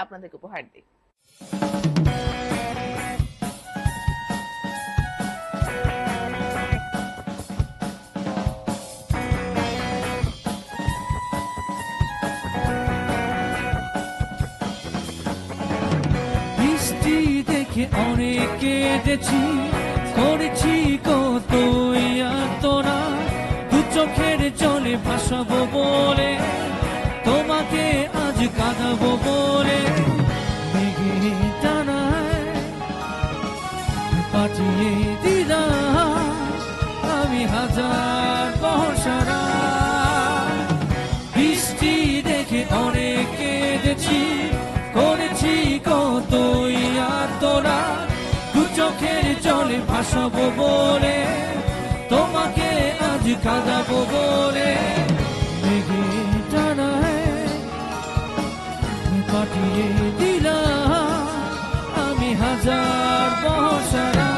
আপনাদেরকে উপহার দিই। বৃষ্টি দেখে অনেক কেঁদেছি, করেছি কতই আর্তনা, দু চোখের জলে ভাসাবো বলে, তোমাকে আজ কাঁদাবো বলে, মেঘে টানায় পাঠিয়ে দিলাম আমি হাজার বর্ষারা। বৃষ্টি দেখে অনেক কেঁদেছি, করেছি কতই আর্তনা, দু চোখের জলে ভাসাবো বলে, তোমাকে আজ কাঁদাবো বলে, মেঘে টানায় পাঠিয়ে দিলাম আমি হাজার বর্ষারা।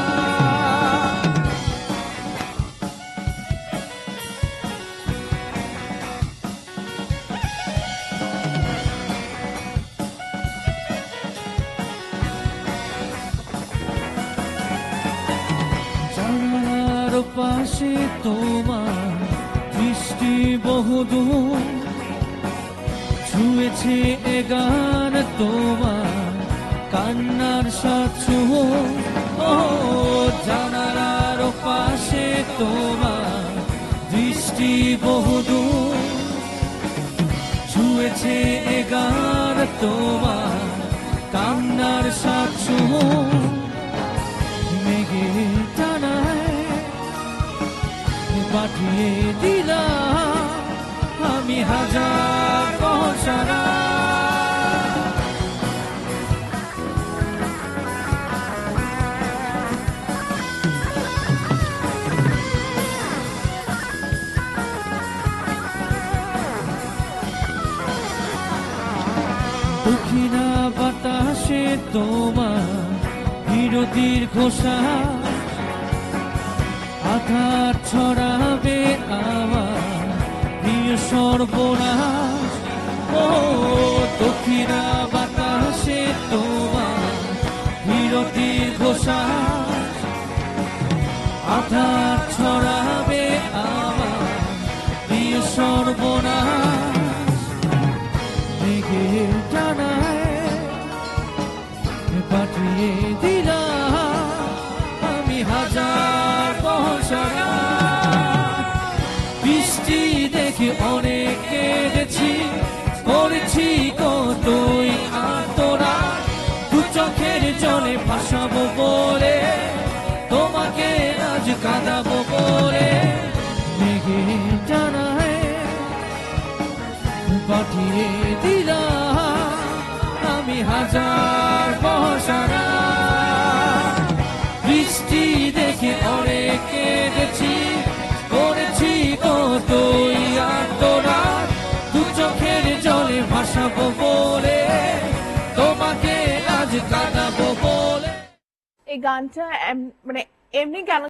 জানালার পাশে তোমার দৃষ্টি বহুদূর, ছুঁয়েছে এ গান তোমার কান্নার সাথে। ও জানালার পাশে তোমার দৃষ্টি বহুদূর, ছুঁয়েছে এ গান তোমার কান্নার সাথে, মেঘে টানায় পাঠিয়ে দিলাম আমি হাজার বর্ষারা। দক্ষিণা বাতাসে তোমার বিরতির ঘোষাল, আঘাত ছড়াবে আমার প্রিয় সর্বনাশ। ও দক্ষিণা বাতাসে তোমার বিরতির ঘোষাল, আঘাত ছড়াবে আমার প্রিয় সর্বনাশ, মেঘে টানায় পাঠিয়ে দিলাম আমি হাজার বর্ষারা। বৃষ্টি দেখে অনেক কেঁদেছি, করেছি কতই আর্তনা, দু চোখের জলে ভাসাবো বলে, তোমাকে আজ কাঁদাবো বলে, মেঘে টানায় পাঠিয়ে দিলাম আমি হাজার বর্ষারা। বৃষ্টি দেখে অনেক কেঁদেছি, করেছি কতই আর্তনা, দু চোখের জলে ভাসাবো বলে, তোমাকে আজ কাঁদাবো বলে। এই গানটা মানে এমনি কেন